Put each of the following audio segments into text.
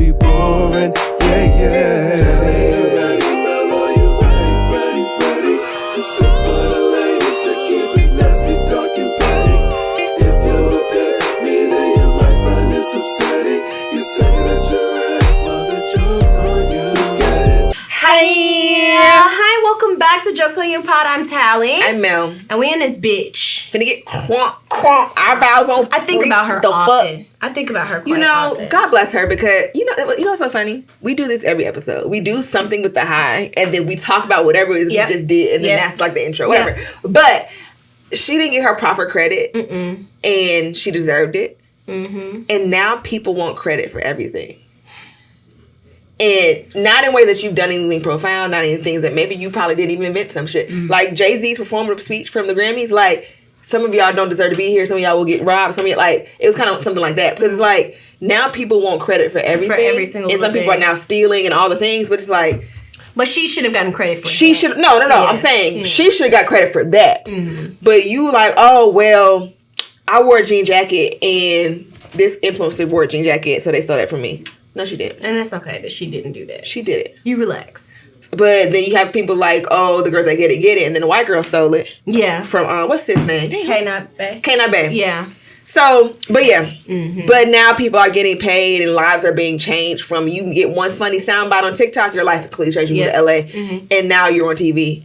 be boring. Yeah, yeah. Tell me you ready, Mellow, you ready. To speak for the ladies that keep it nasty, dark and petty. If you would pick me, then you might find this upsetting. You say that you're ready, well the joke's on you. Get it? Hi, welcome back to Jokes on Your Pod. I'm Talley. I'm Mel. And we in this bitch. Finna get crunk eyebrows on. I think about her often. I think about her quite often. God bless her, because you know what's so funny? We do this every episode. We do something with the high, and then we talk about whatever it is we just did, and then that's like the intro, whatever. But she didn't get her proper credit, and she deserved it. And now people want credit for everything. And not in a way that you've done anything profound, not in things that maybe you probably didn't even invent some shit. Like Jay-Z's performative speech from the Grammys, like, some of y'all don't deserve to be here, some of y'all will get robbed, some of y'all, like, it was kind of something like that. Because it's like, now people want credit for everything. For every single and some people are now stealing and all the things, but it's like... But she should have gotten credit for she should... No. Yeah. I'm saying she should have got credit for that. But you like, oh, well, I wore a jean jacket and this influencer wore a jean jacket, so they stole that from me. No, she didn't. And that's okay that she didn't do that. She did it. You relax. But then you have people like, oh, the girls that get it. And then the white girl stole it. Yeah. From, what's his name? K-Not Bay. K-Not Bay. Yeah. So, but yeah. But now people are getting paid and lives are being changed from, you can get one funny soundbite on TikTok, your life is completely changed. You move to LA. And now you're on TV.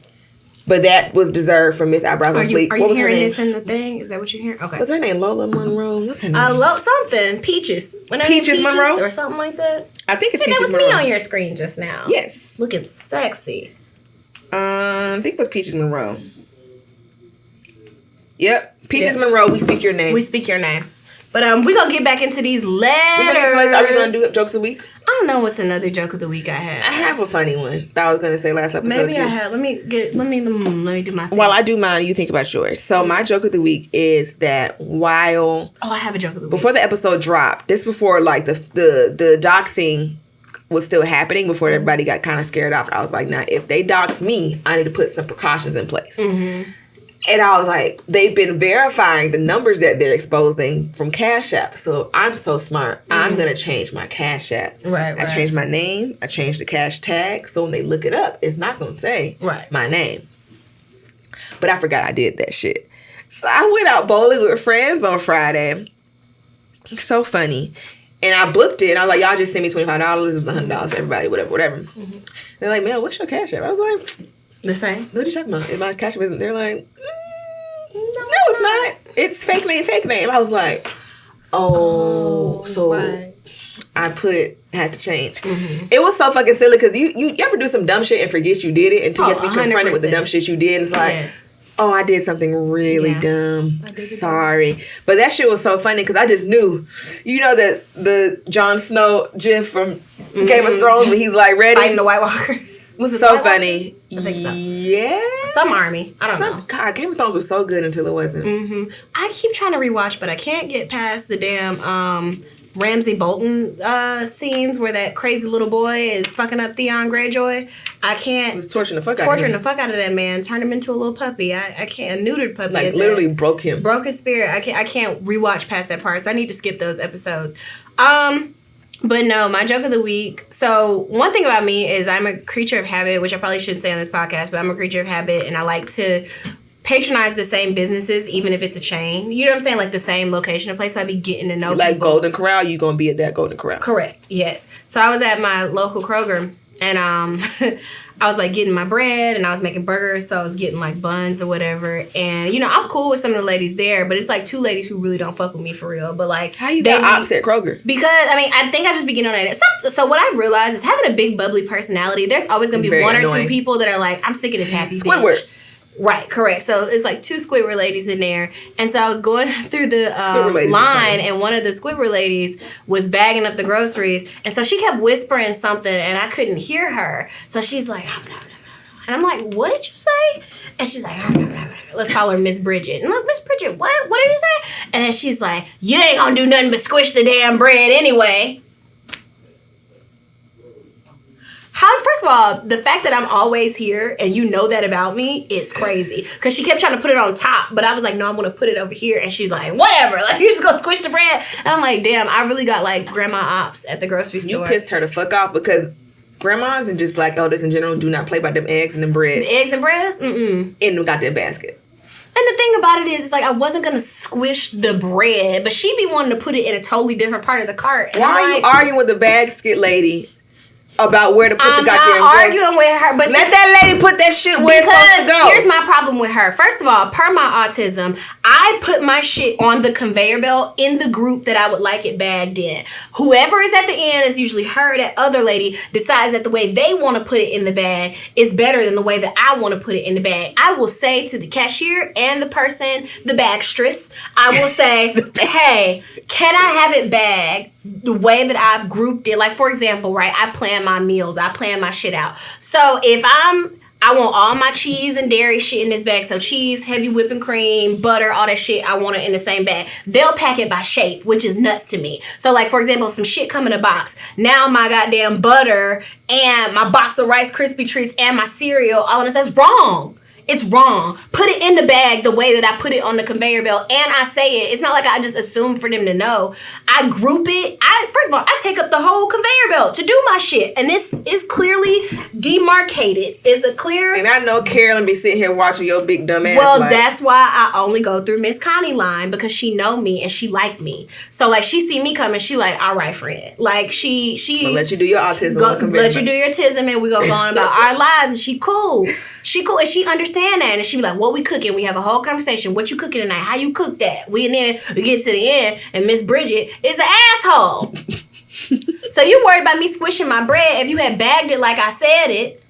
But that was deserved from Miss Eyebrows on Fleek. Are what you was her hearing name? this in the thing? Is that what you're hearing? Okay. What's her name? Lola Monroe? What's her name? I love something. Peaches. Peaches Monroe? Or something like that. I think it's Peaches That was Monroe. me on your screen just now. Yes. Looking sexy. I think it was Peaches Monroe. Yep. Peaches Monroe, we speak your name. We speak your name. But we're going to get back into these letters. Are we going to do jokes a week? I don't know what's another joke of the week I have. I have a funny one that I was going to say last episode Maybe too. I have. Let me do my thing. While I do mine, you think about yours. So my joke of the week is that while... Oh, I have a joke of the week. Before the episode dropped, this before like the doxing was still happening, before everybody got kind of scared off. I was like, now, if they dox me, I need to put some precautions in place. And I was like, they've been verifying the numbers that they're exposing from cashapp. So I'm so smart. I'm going to change my cashapp. Right. I changed my name. I changed the cash tag. So when they look it up, it's not going to say my name. But I forgot I did that shit. So I went out bowling with friends on Friday. So funny. And I booked it. And I was like, y'all just send me $25. It was $100 for everybody, whatever. They're like, man, what's your cashapp? I was like... The same? What are you talking about? If my cashapp isn't, they're like, no, it's not. It's fake name. I was like, so right. I had to change. It was so fucking silly because you ever do some dumb shit and forget you did it until you have to be confronted with the dumb shit you did. And it's like, oh, I did something really dumb. Sorry. But that shit was so funny because I just knew. You know that the Jon Snow gif from Game of Thrones when he's like ready? Fighting the White Walkers. Was it so funny? I think so. Yeah. Some army. I don't know. God, Game of Thrones was so good until it wasn't. I keep trying to rewatch, but I can't get past the damn Ramsay Bolton scenes where that crazy little boy is fucking up Theon Greyjoy. I can't. He was torturing the fuck out of that man. Turned him into a little puppy. I can't. A neutered puppy. Like literally broke him. Broke his spirit. I can't rewatch past that part. So I need to skip those episodes. But no, my joke of the week. So one thing about me is I'm a creature of habit, which I probably shouldn't say on this podcast, but I'm a creature of habit, and I like to patronize the same businesses, even if it's a chain. You know what I'm saying? Like the same location of place. So I be getting to know like people. Golden Corral, you gonna be at that Golden Corral. Correct. Yes. So I was at my local Kroger, and I was like getting my bread, and I was making burgers, so I was getting like buns or whatever. And you know, I'm cool with some of the ladies there, but it's like two ladies who really don't fuck with me for real. But like, how you got ops at Kroger? Because I mean, I think I just be getting on it. So what I realized is having a big bubbly personality. There's always gonna be one or two people that are like, I'm sick of this happy Squidward. bitch. Right, correct. So it's like two Squidward ladies in there. And so I was going through the line, and one of the Squidward ladies was bagging up the groceries. And so she kept whispering something, and I couldn't hear her. So she's like, and I'm like, what did you say? And she's like, let's call her Miss Bridget. And I'm like, Miss Bridget, what? What did you say? And then she's like, you ain't gonna do nothing but squish the damn bread anyway. First of all, the fact that I'm always here and you know that about me is crazy. Because she kept trying to put it on top, but I was like, no, I'm going to put it over here. And she's like, whatever. Like, you just going to squish the bread. And I'm like, damn, I really got like grandma ops at the grocery store. You pissed her the fuck off because grandmas and just black elders in general do not play by them eggs and them breads. Eggs and breads? Mm-mm. In the goddamn basket. And the thing about it is, it's like I wasn't going to squish the bread, but she'd be wanting to put it in a totally different part of the cart. And why are you arguing with the basket lady about where to put the goddamn bread? I'm not arguing with her, but let that lady put that shit where it's supposed to go. Here's my problem with her. First of all, per my autism, I put my shit on the conveyor belt in the group that I would like it bagged in. Whoever is at the end is usually her. That other lady decides that the way they want to put it in the bag is better than the way that I want to put it in the bag. I will say to the cashier and the person, the bagstress, I will say, hey, can I have it bagged the way that I've grouped it? Like, for example, right, I plan my meals. I plan my shit out. So if I want all my cheese and dairy shit in this bag. So cheese, heavy whipping cream, butter, all that shit, I want it in the same bag. They'll pack it by shape, which is nuts to me. So like, for example, some shit come in a box. Now my goddamn butter and my box of Rice Krispie treats and my cereal, all of this, that's wrong. It's wrong. Put it in the bag the way that I put it on the conveyor belt, and I say it. It's not like I just assume for them to know. I group it. First of all, I take up the whole conveyor belt to do my shit, and this is clearly demarcated. It's a clear. And I know Carolyn be sitting here watching your big dumb ass. Well, that's why I only go through Miss Connie line, because she know me and she like me. So like, she see me coming, she like, all right, friend. Like she I'll let you do your autism. Let you do your autism, and we go on about our lives, and she cool. She cool, and she understand that, and she be like, what we cooking? We have a whole conversation. What you cooking tonight? How you cook that? And then we get to the end, and Miss Bridget is an asshole. So you worried about me squishing my bread. If you had bagged it like I said it,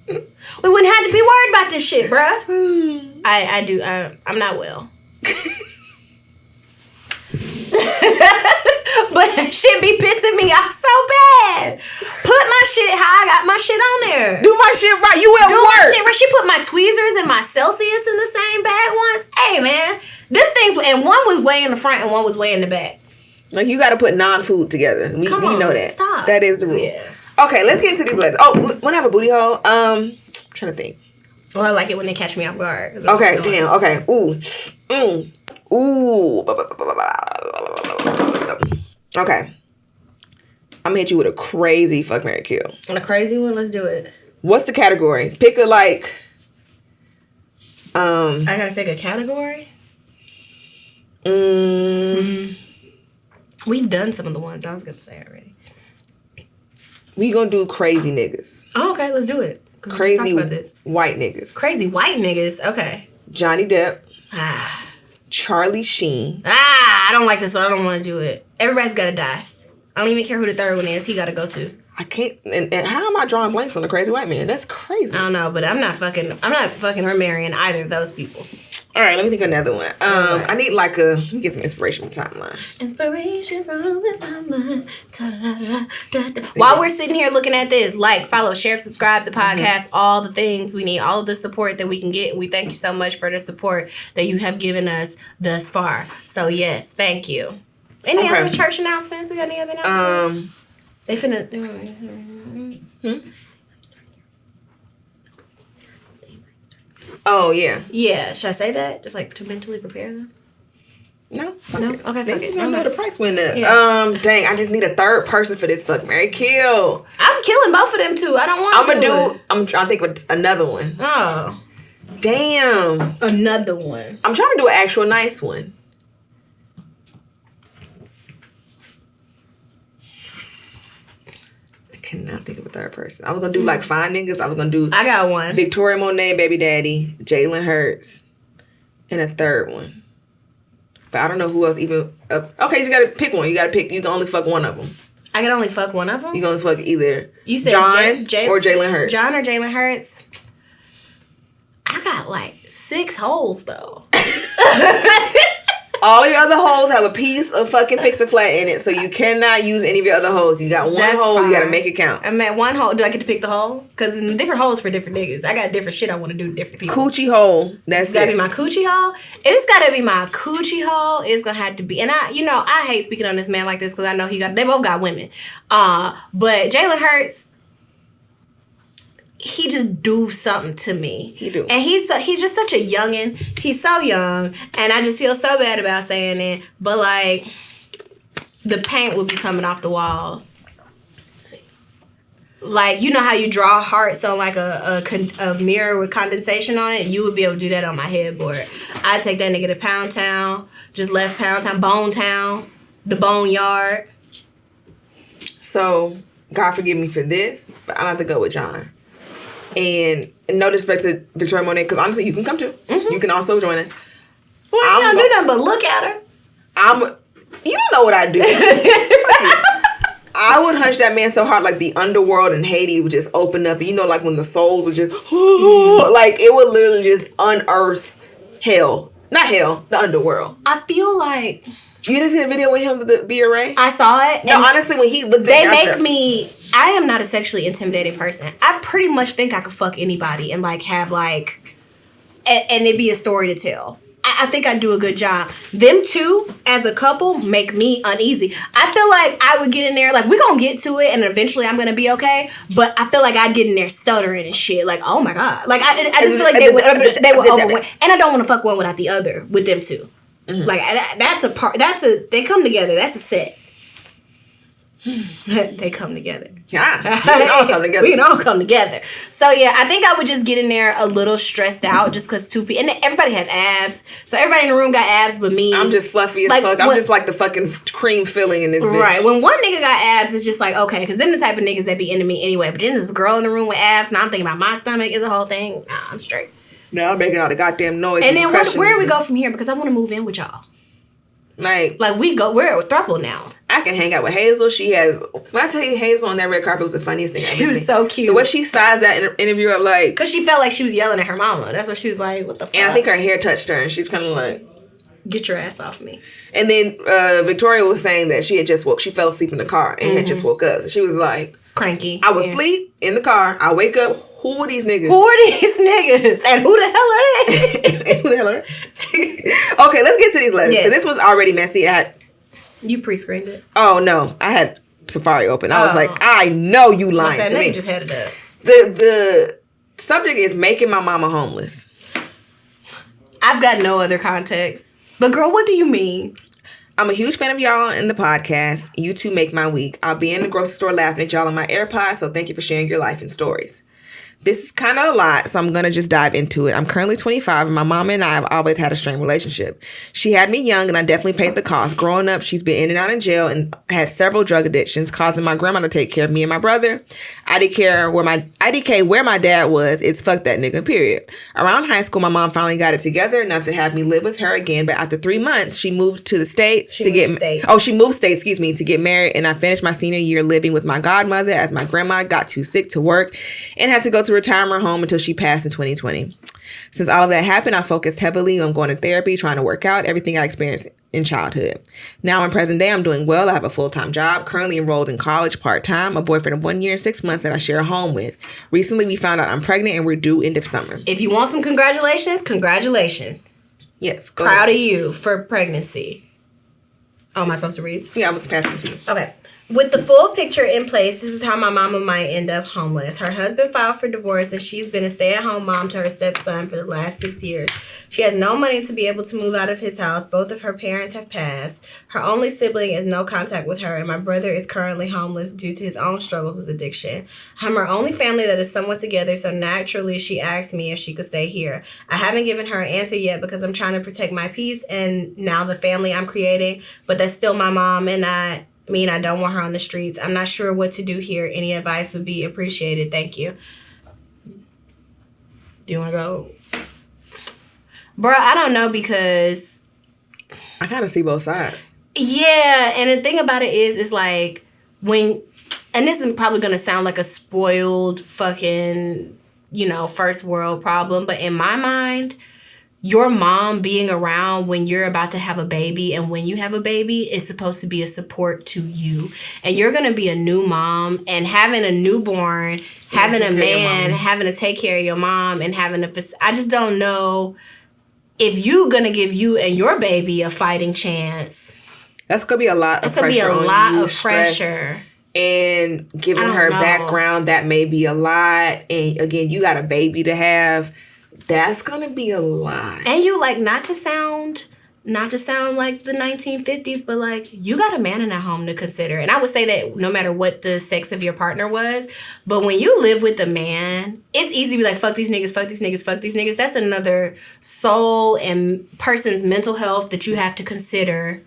we wouldn't have to be worried about this shit, bruh. I'm not well. But shit be pissing me off so bad. Put my shit how I got my shit on there. Do my shit right. You at Do work. My shit right. She put my tweezers and my Celsius in the same bag once. Hey, man. Them things, and one was way in the front and one was way in the back. Like, you got to put non-food together. We know that. Stop. That is the rule. Yeah. Okay, let's get into these letters. Oh, when I have a booty hole, I'm trying to think. Well, I like it when they catch me off guard. Okay, damn. Okay. Ooh. Ooh. Okay. I'm gonna hit you with a crazy fuck, marry, kill. And a crazy one? Let's do it. What's the category? Pick a like. I gotta pick a category? We've done some of the ones I was gonna say already. We gonna do crazy niggas. Oh, okay, let's do it. Crazy white niggas. Crazy white niggas. Okay. Johnny Depp. Charlie Sheen. I don't like this one. I don't want to do it. Everybody's got to die. I don't even care who the third one is. He got to go too. I can't. And how am I drawing blanks on a crazy white man? That's crazy. I don't know, but I'm not fucking or marrying either of those people. All right, let me think of another one. Right. I need like let me get some inspiration from timeline. Inspiration from the timeline. While we're sitting here looking at this, like, follow, share, subscribe the podcast, all the things. We need all of the support that we can get. And we thank you so much for the support that you have given us thus far. So yes, thank you. Any other church announcements? We got any other announcements? They finna. Oh, yeah. Yeah. Should I say that? Just like to mentally prepare them? No. No? Okay, fuck it. I know the price went up. Yeah. Dang, I just need a third person for this fuck, marry, kill. I'm killing both of them too. I don't want to I'm trying to think of another one. Oh. Damn. Another one. I'm trying to do an actual nice one. Cannot think of a third person. I was gonna do like fine niggas. I got one. Victoria Monet, baby daddy, Jalen Hurts, and a third one. But I don't know who else even. Okay, you gotta pick one. You can only fuck one of them. I can only fuck one of them. You can only fuck either. You said John or Jalen Hurts. John or Jalen Hurts. I got like 6 holes though. All your other holes have a piece of fucking Fix-A-Flat in it, so you cannot use any of your other holes. You got one hole, fine. You gotta make it count. I'm at one hole. Do I get to pick the hole? Because different holes for different niggas. I got different shit I want to do to different people. Coochie hole. That's it. Gotta be my coochie hole. If it's gotta be my coochie hole, it's gonna have to be. And I hate speaking on this man like this because I know they both got women. But Jalen Hurts, he just do something to me. He do. And he's just such a youngin'. He's so young. And I just feel so bad about saying it. But, like, the paint would be coming off the walls. Like, you know how you draw hearts on, like, a mirror with condensation on it? You would be able to do that on my headboard. I'd take that nigga to Pound Town. Just left Pound Town. Bone Town. The Bone Yard. So, God forgive me for this, but I'm going to have to go with John. And no disrespect to Victoria Monet, because honestly, you can come too. Mm-hmm. You can also join us. Well, you don't do nothing but look at her. You don't know what I do. I would hunch that man so hard, like the underworld in Haiti would just open up. You know, like when the souls would just, like it would literally just unearth hell. Not hell, the underworld. I feel like... You didn't see the video with him with the BRA? I saw it. No, honestly, when he looked at They make me... I am not a sexually intimidated person. I pretty much think I could fuck anybody and, like, have, like... And it be a story to tell. I think I do a good job. Them two, as a couple, make me uneasy. I feel like I would get in there, like, we're going to get to it, and eventually I'm going to be okay. But I feel like I'd get in there stuttering and shit. Like, oh, my God. Like, I just feel like they would overwhelm. And I don't want to fuck one without the other with them two. Mm-hmm. Like, that's a part. They come together. That's a set. They come together. Yeah, we can all come together. We can all come together. So yeah, I think I would just get in there a little stressed out just because two people, and everybody has abs. So everybody in the room got abs but me. I'm just fluffy as fuck. I'm just like the fucking cream filling in this bitch. Right. When one nigga got abs, it's just like, okay, because them the type of niggas that be into me anyway. But then there's this girl in the room with abs, and I'm thinking about my stomach is a whole thing. Nah, I'm straight. No, I'm making all the goddamn noise. And then where do we go from here? Because I want to move in with y'all. Like we're a throuple now. I can hang out with Hazel. She has, when I tell you Hazel on that red carpet was the funniest thing I've ever seen. She was so cute. The way she sized that interview up, like... Because she felt like she was yelling at her mama. That's what she was like, what the fuck? And I think her hair touched her, and she was kind of like... Get your ass off me. And then Victoria was saying that she had just woke. She fell asleep in the car and had just woke up. So she was like... Cranky. I was asleep in the car. I wake up. Who are these niggas? Who are these niggas? And who the hell are they? Who the hell are they? Okay, let's get to these letters. Because this one's already messy. You pre-screened it? Oh, no. I had Safari open. I was like, I know you lying to me. You just had it up. The subject is making my mama homeless. I've got no other context. But girl, what do you mean? I'm a huge fan of y'all in the podcast. You two make my week. I'll be in the grocery store laughing at y'all on my AirPods, so thank you for sharing your life and stories. This is kind of a lot, so I'm going to just dive into it. I'm currently 25, and my mom and I have always had a strained relationship. She had me young, and I definitely paid the cost. Growing up, she's been in and out of jail and had several drug addictions, causing my grandma to take care of me and my brother. IDK where my dad was is fuck that nigga, period. Around high school, my mom finally got it together enough to have me live with her again, but after 3 months, she moved to the States to get married, and I finished my senior year living with my godmother as my grandma got too sick to work and had to go to retirement home until she passed in 2020. Since all of that happened, I focused heavily on going to therapy, trying to work out everything I experienced in childhood. Now in present day, I'm doing well. I have a full-time job, currently enrolled in college part-time, a boyfriend of 1 year and 6 months that I share a home with. Recently, we found out I'm pregnant and we're due end of summer. If you want some congratulations, congratulations. Yes. Proud of you for pregnancy. Oh, am I supposed to read? Yeah, I was passing to you. Okay. With the full picture in place, this is how my mama might end up homeless. Her husband filed for divorce, and she's been a stay-at-home mom to her stepson for the last 6 years. She has no money to be able to move out of his house. Both of her parents have passed. Her only sibling has no contact with her, and my brother is currently homeless due to his own struggles with addiction. I'm her only family that is somewhat together, so naturally she asked me if she could stay here. I haven't given her an answer yet because I'm trying to protect my peace and now the family I'm creating, but that's still my mom, and I don't want her on the streets. I'm not sure what to do here. Any advice would be appreciated. Thank you. Do you want to go? Bro, I don't know because... I kind of see both sides. Yeah, and the thing about it is like when... And this is probably going to sound like a spoiled fucking, first world problem. But in my mind... Your mom being around when you're about to have a baby and when you have a baby is supposed to be a support to you. And you're going to be a new mom and having a newborn, having a man, having to take care of your mom and having to... I just don't know if you're going to give you and your baby a fighting chance. That's going to be a lot of pressure. That's going to be a lot of pressure. And given her background, that may be a lot. And again, you got a baby to have. That's going to be a lot. And you, like, not to sound like the 1950s, but, like, you got a man in that home to consider. And I would say that no matter what the sex of your partner was, but when you live with a man, it's easy to be like, fuck these niggas, fuck these niggas, fuck these niggas. That's another soul and person's mental health that you have to consider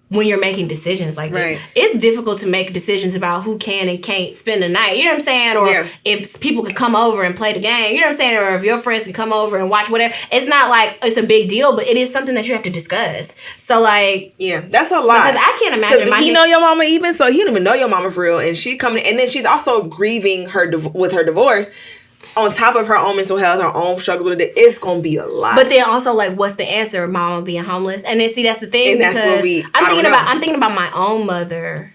when you're making decisions like this. Right. It's difficult to make decisions about who can and can't spend the night. You know what I'm saying? Or if people can come over and play the game. You know what I'm saying? Or if your friends can come over and watch whatever. It's not like it's a big deal, but it is something that you have to discuss. So, like... Yeah, that's a lot. Because I can't imagine... Does he know your mama even? So he don't even know your mama for real. And she coming... And then she's also grieving with her divorce. On top of her own mental health, her own struggle with it, it's gonna be a lot. But then also, like, what's the answer? Mama being homeless, and then see that's the thing. And that's what I'm thinking about my own mother.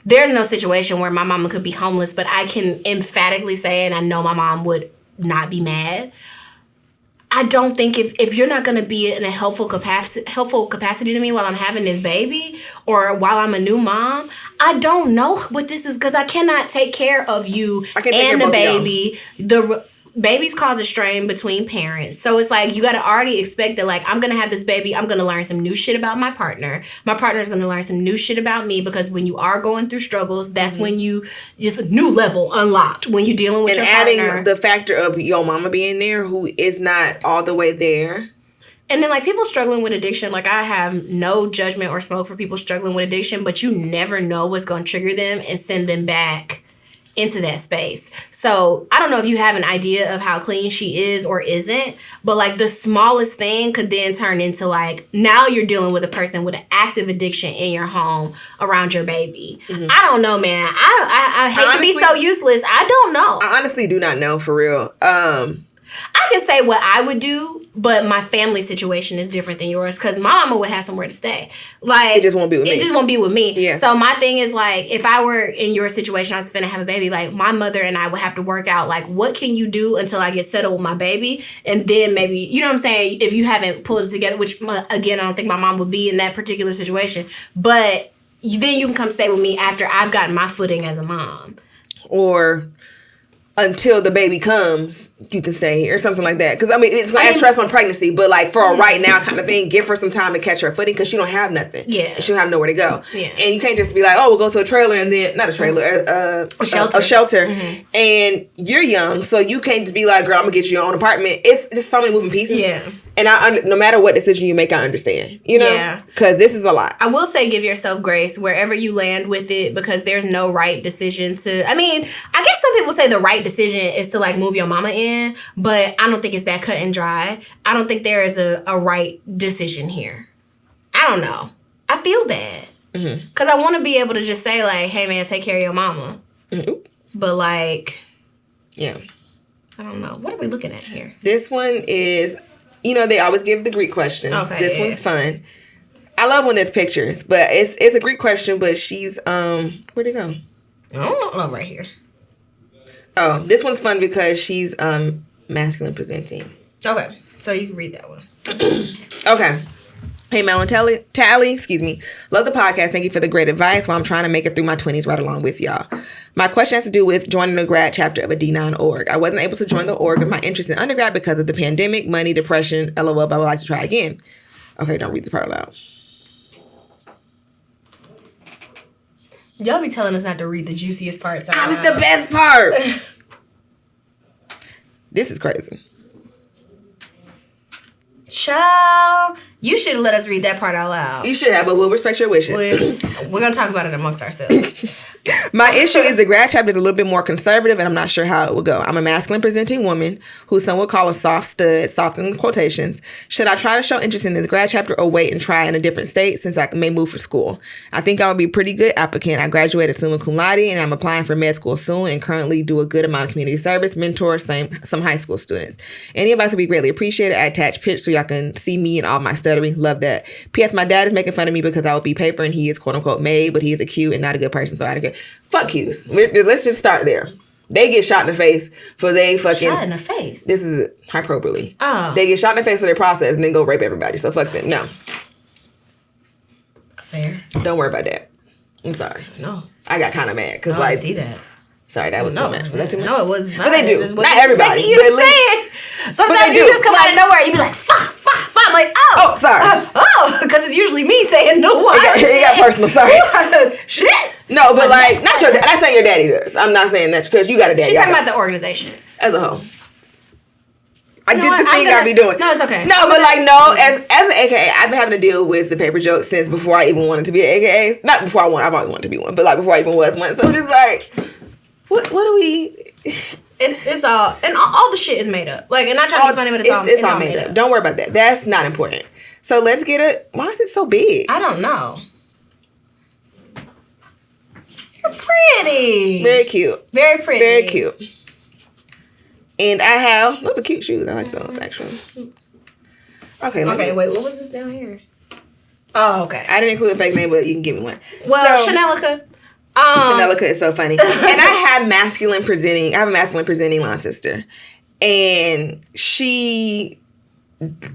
There's no situation where my mama could be homeless, but I can emphatically say, and I know my mom would not be mad. I don't think if you're not going to be in a helpful capacity to me while I'm having this baby or while I'm a new mom, I don't know what this is because I cannot take care of you and the baby. The babies cause a strain between parents. So it's like you got to already expect that, like, I'm going to have this baby. I'm going to learn some new shit about my partner. My partner's going to learn some new shit about me because when you are going through struggles, that's when you just a new level unlocked when you're dealing with your partner. And adding the factor of your mama being there who is not all the way there. And then, like, people struggling with addiction, like, I have no judgment or smoke for people struggling with addiction, but you never know what's going to trigger them and send them back into that space. So I don't know if you have an idea of how clean she is or isn't, but like the smallest thing could then turn into like now you're dealing with a person with an active addiction in your home around your baby. Mm-hmm. I don't know, man. I hate to be so useless. I don't know. I honestly do not know for real. I can say what I would do, but my family situation is different than yours because my mama would have somewhere to stay. Like it just won't be with me. It just won't be with me. Yeah. So my thing is like, if I were in your situation, I was finna have a baby. Like my mother and I would have to work out like, what can you do until I get settled with my baby, and then maybe you know what I'm saying. If you haven't pulled it together, which again I don't think my mom would be in that particular situation, but then you can come stay with me after I've gotten my footing as a mom, or until the baby comes, you can stay here or something like that. Because, I mean, it's going to add stress on pregnancy, but, like, for a right now kind of thing, give her some time to catch her footing because she don't have nothing. Yeah. And she'll have nowhere to go. Yeah. And you can't just be like, oh, we'll go to a trailer and then, not a trailer, a shelter. Mm-hmm. And you're young, so you can't just be like, girl, I'm going to get you your own apartment. It's just so many moving pieces. Yeah. And no matter what decision you make, I understand. You know? Yeah. Because this is a lot. I will say give yourself grace wherever you land with it because there's no right decision to... I mean, I guess some people say the right decision is to, like, move your mama in, but I don't think it's that cut and dry. I don't think there is a right decision here. I don't know. I feel bad. Because I want to be able to just say, like, hey, man, take care of your mama. Mm-hmm. But, like... Yeah. I don't know. What are we looking at here? This one is... You know, they always give the Greek questions. Okay, this one's fun. I love when there's pictures, but it's a Greek question, but she's, where'd it go? Oh, right here. Oh, this one's fun because she's, masculine presenting. Okay, so you can read that one. Okay. Hey, Mel and Talley, excuse me. Love the podcast. Thank you for the great advice while I'm trying to make it through my 20s right along with y'all. My question has to do with joining the grad chapter of a D9 org. I wasn't able to join the org of my interest in undergrad because of the pandemic, money, depression, LOL, but I would like to try again. Okay, don't read the part aloud. Y'all be telling us not to read the juiciest parts. I was the best part. This is crazy. Child, you should let us read that part out loud. You should have, but we'll respect your wishes. We're going to talk about it amongst ourselves. My issue is the grad chapter is a little bit more conservative, and I'm not sure how it will go. I'm a masculine presenting woman who some would call a soft stud, soft in quotations. Should I try to show interest in this grad chapter or wait and try in a different state since I may move for school? I think I would be a pretty good applicant. I graduated summa cum laude, and I'm applying for med school soon and currently do a good amount of community service, mentor some high school students. Any advice would be greatly appreciated. I attach pics so y'all can see me and all my stuttering. Love that. P.S. My dad is making fun of me because I would be paper and he is quote unquote made, but he is a cute and not a good person, so I don't care. Fuck yous. Let's just start there. They get shot in the face for they fucking... Shot in the face? This is hyperbole. Oh. They get shot in the face for their process and then go rape everybody. So fuck them. No. Fair. Don't worry about that. I'm sorry. No. I got kind of mad because I see that. Sorry, that was too much. Was that too much? No, it was fine. But they do. Not everybody. You to say it. Sometimes you just come out of nowhere. You be like, fuck. I'm like, oh, sorry. Because it's usually me saying no. It got personal. Sorry. Shit. No, but like, not saying your daddy does. I'm not saying that because you got a daddy. She's talking about the organization as a whole. I did the thing I be doing. No, it's okay. No, but like, no, as an AKA, I've been having to deal with the paper joke since before I even wanted to be an AKA. Not before I've always wanted to be one, but like before I even was one. So just like, what do we? It's all, and all the shit is made up. Like, and not trying to be funny, but it's all made up. Don't worry about that. That's not important. So let's get it. Why is it so big? I don't know. You're pretty. Very cute. Very pretty. Very cute. And I have those are cute shoes. I like those actually. Okay. Wait. What was this down here? Oh, okay. I didn't include a fake name, but you can give me one. Well, Chanelica. Chanelica is so funny. And I have a masculine presenting line sister. And she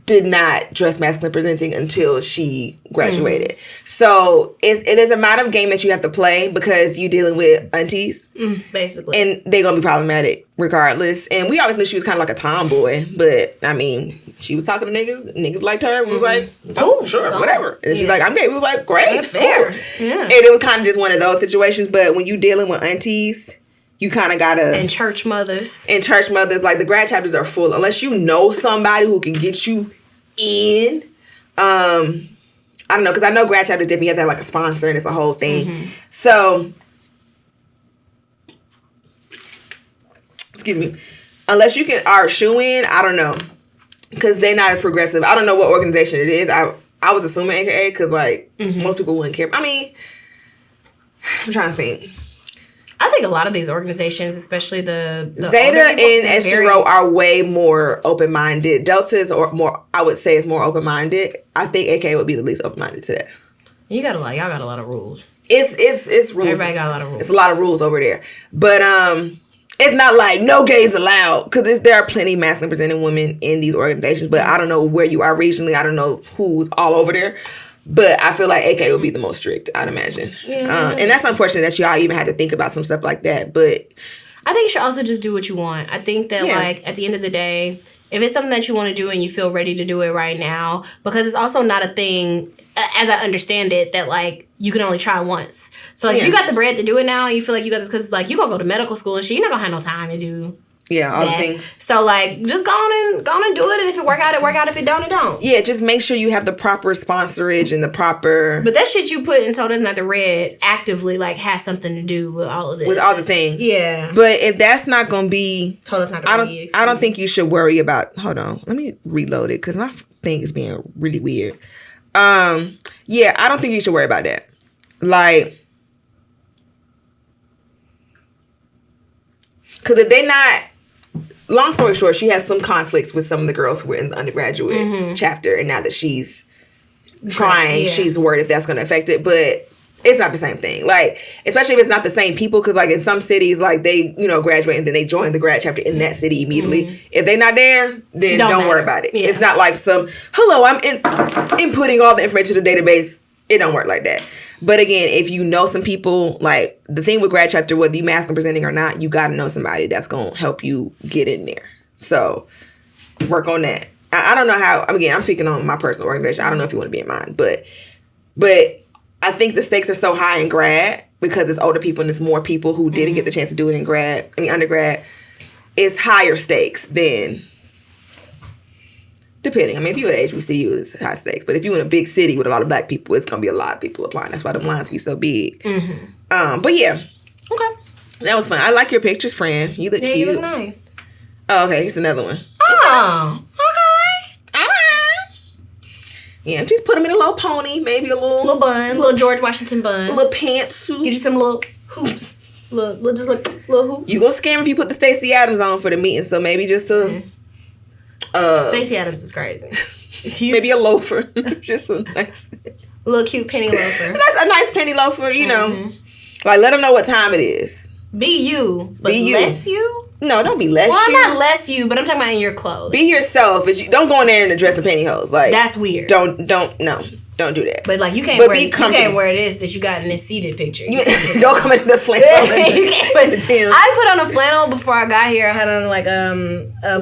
did not dress masculine presenting until she graduated. So it is a amount of game that you have to play because you're dealing with aunties. Basically. And they're going to be problematic regardless. And we always knew she was kind of like a tomboy. But, I mean, she was talking to niggas. Niggas liked her. We was like, cool, sure, whatever. And she was like, I'm gay. We was like, great, that's fair. Cool. Yeah. And it was kind of just one of those situations. But when you dealing with aunties, you kind of got to... And church mothers. Like, the grad chapters are full. Unless you know somebody who can get you in. I don't know, because I know grad chapters different. You have to have, like, a sponsor, and it's a whole thing. So... Excuse me. Unless you can shoe in, I don't know. Because they're not as progressive. I don't know what organization it is. I was assuming AKA because, like, most people wouldn't care. I mean, I'm trying to think. I think a lot of these organizations, especially the Zeta and SG Row are way more open-minded. Delta is more, I would say, is more open-minded. I think AKA would be the least open-minded to that. Y'all got a lot of rules. It's rules. Everybody got a lot of rules. It's a lot of rules over there. But, it's not like no gays allowed because there are plenty of masculine presenting women in these organizations, but I don't know where you are regionally. I don't know who's all over there, but I feel like AK would be the most strict, I'd imagine. Yeah. And that's unfortunate that y'all even had to think about some stuff like that, but I think you should also just do what you want. I think that like at the end of the day, if it's something that you want to do and you feel ready to do it right now, because it's also not a thing, as I understand it, that like you can only try once. So like if you got the bread to do it now, you feel like you got this because like you gonna go to medical school and shit, you're not gonna have no time to do all the things. So like just go on and do it, and if it work out, it work out. If it don't, it don't. Yeah, just make sure you have the proper sponsorage and the proper. But that shit you put in Told Us Not to Read actively like has something to do with all of this. With all the things. Yeah. But if that's not gonna be Told Us Not to Read. I don't think you should worry about. Hold on, let me reload it because my thing is being really weird. Yeah, I don't think you should worry about that. Like, because if they not, long story short, she has some conflicts with some of the girls who were in the undergraduate chapter, and now that she's trying, she's worried if that's going to affect it, but it's not the same thing. Like, especially if it's not the same people, because like in some cities, like they, graduate and then they join the grad chapter in that city immediately. If they're not there, then don't worry about it. Yeah. It's not like hello, I'm inputting all the information to the database. It don't work like that. But again, if you know some people, like the thing with grad chapter, whether you masculine presenting or not, you got to know somebody that's going to help you get in there. So work on that. I don't know how, again, I'm speaking on my personal organization. I don't know if you want to be in mine, but I think the stakes are so high in grad because it's older people and it's more people who didn't get the chance to do it in undergrad. It's higher stakes than, depending. I mean, if you at HBCU, it's high stakes. But if you're in a big city with a lot of black people, it's going to be a lot of people applying. That's why the lines be so big. But yeah. Okay. That was fun. I like your pictures, friend. You look cute. You look nice. Oh, okay. Here's another one. Oh, okay. All right. Yeah, just put them in a little pony, maybe a little bun, little George Washington bun, a little pantsuit. Get you some little hoops, little hoops. You gonna scare him if you put the Stacey Adams on for the meeting, so maybe just Stacey Adams is crazy. Maybe a loafer, just a nice, little cute penny loafer. That's a nice penny loafer, you know. Like let them know what time it is. Be you, but less you. No, don't be less you. Well, I'm not less you, but I'm talking about in your clothes. Be yourself, but don't go in there in a dress and pantyhose. Like that's weird. Don't no. Don't do that. But like you can't wear this that you got in this seated picture. Don't come in the flannel. I put on a flannel before I got here. I had on like